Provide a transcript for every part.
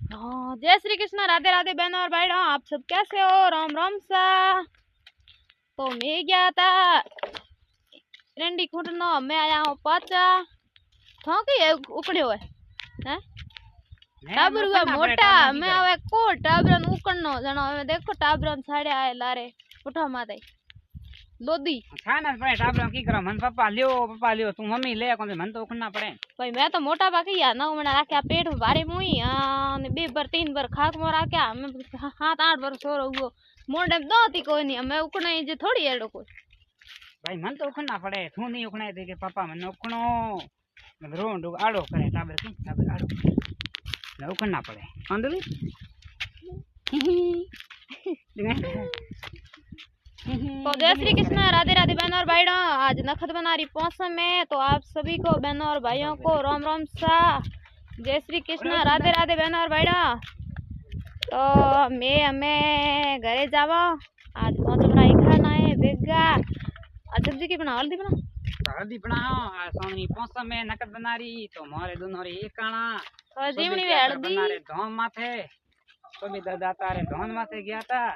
हाँ, जय श्री कृष्ण, राधे राधे बहन और भाई, आप सब कैसे हो? राम राम सा। तो मैं गया था रंडी खुटनो, मैं आया हूँ पाचा थोंकी उकड़े हुए हैं टाबर हुआ मोटा। मैं आवे को टाबरन उकड़नो जनो हमें देखो टाबरन साड़े आए लारे उठा माते लोदी खाना पड़े टाबरन की करो मन पापा लियो तू मम्मी ले कोन मन तो उखना पड़े भाई। मैं तो मोटा बाकी या ना मैंने राख्या पेट में भारी मुई ने 2 बार 3 बार खाक में राख्या मैं 7-8 बार सो रहो मोड़े में दोती कोई नहीं मैं उकने जे थोड़ी एड़ो कोई भाई मन तो उखना पड़े तू नहीं उखना दे के पापा मन उखनो मैं रोंडू आड़ो करे टाबर की टाबर आड़ो ना उखना पड़े अंदली तो जय श्री कृष्ण, राधे राधे बहनों और भाइयों। आज नखत बनारी मौसम में तो आप सभी को बहनों और भाइयों को राम राम सा। जय श्री कृष्ण, राधे राधे बहनों और भाइयों। तो हमें घरे जावा आज पहुंच बनाई खाना है बेगा। आज सब्जी की बना हल्दी बनाओ सोनी मौसम में नकद बनारी तो मोरे दोनों रे एक काना तो जीवनी वे हल्दी बनारे धोम माथे तो भी दाता रे धोन माथे गया था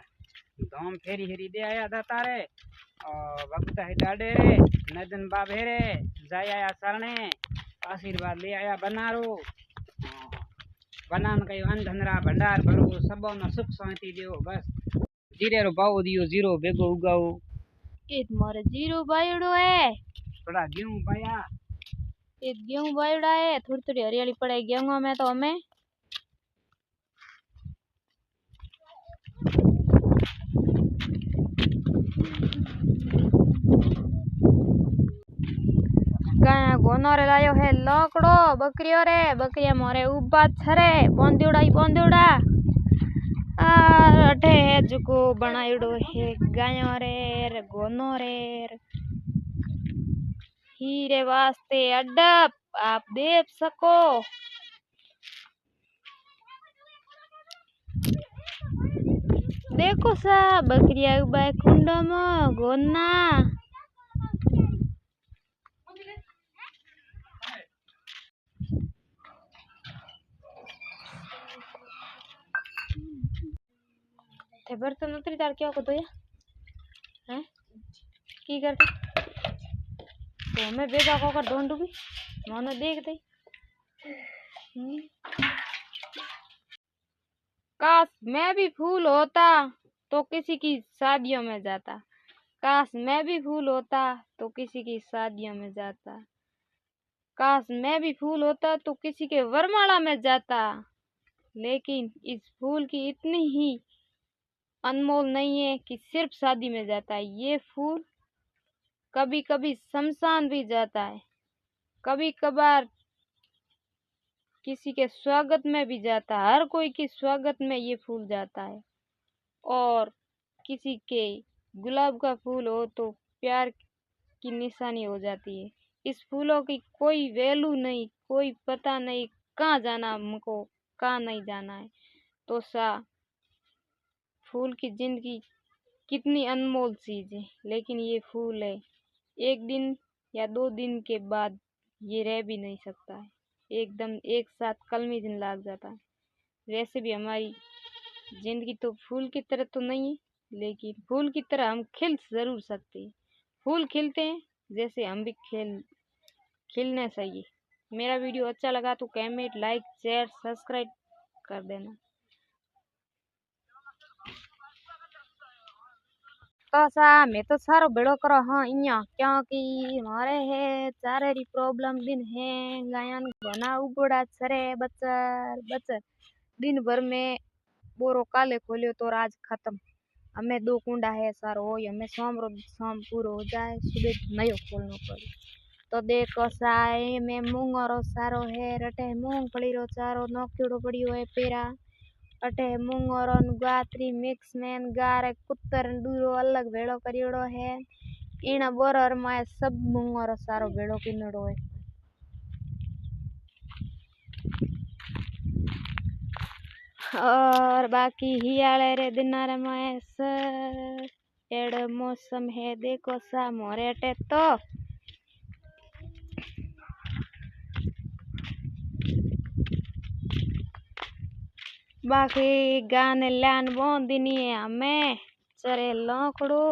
धोम फेरी हेरी दे आया दाता रे और वक्त है डाडे रे नदन बाबे रे जाय आया सरणे आशीर्वाद ले आया बनारो बनान कई अंधनरा भंडार भरो सबो न सुख शांति दियो बस जीरे रो भाव दियो जीरो बेगो उगाओ एक मारे जीरो बायड़ो है थोड़ा गेहूं पाया एक गेहूं बायड़ा है थोड़ी थोड़ी हरियाली पड़े गेहूं में तो हमें गाय गोनो रे लायो है लकड़ो बकरियो रे बकरिया मोरे उबा छरे बोंदियोड़ा अठे है जको बनायोड़ो है गायों रे गोनो रे हीरे वास्ते अडप आप देख सको। देखो सा बकरिया उबा कुंडो में गोना थे बर्तन उतरी तार क्या को तो या हैं की करते तो मैं बेगा को कर ढूंढूंगी मानो देख दे। काश मैं भी फूल होता तो किसी की शादियों में जाता। काश मैं भी फूल होता तो किसी की शादियों में जाता। काश मैं भी फूल होता तो किसी के वरमाला में जाता। लेकिन इस फूल की इतनी ही अनमोल नहीं है कि सिर्फ शादी में जाता है। ये फूल कभी कभी शमशान भी जाता है, कभी कभार किसी के स्वागत में भी जाता है। हर कोई के स्वागत में ये फूल जाता है। और किसी के गुलाब का फूल हो तो प्यार की निशानी हो जाती है। इस फूलों की कोई वैल्यू नहीं, कोई पता नहीं कहाँ जाना हमको, कहाँ नहीं जाना है। तो सा फूल की जिंदगी कितनी अनमोल चीज है, लेकिन ये फूल है एक दिन या 2 दिन के बाद ये रह भी नहीं सकता है। एकदम एक साथ कलमी दिन लाग जाता है। वैसे भी हमारी जिंदगी तो फूल की तरह तो नहीं है, लेकिन फूल की तरह हम खिल जरूर सकते हैं। फूल खिलते हैं जैसे हम भी खिलने चाहिए। मेरा वीडियो अच्छा लगा तो कमेंट लाइक शेयर सब्सक्राइब कर देना। तो सा मैं तो सारो बेड़ो करो हाँ इया क्योंकि हमारे है चारे री प्रॉब्लम दिन है गायन घना उबड़ा छरे बचर बचर दिन भर में बोरो काले खोलियो तो आज खत्म। हमें 2 कुंडा है सारो हो हमें शाम पूरो हो जाए सुबह नयो खोलनो पड़े। तो देखो साए में मूंगरो सारो है रटे मूंगफली रो चारो नोक्योड़ो पड़ियो है पेरा अटे मूंगरो गात्री मिक्स में गारे कुत्तर दूरो अलग भेड़ो करियोड़ो है। इन बोरर में सब मूंगरो सारो भेड़ो किनड़ो है। और बाकी हियाले रे दिनारे में एड़ मौसम है देखो सा मोरे अटे तो बाकी गाने लान बोंदिनी हमें चरे लौकड़ो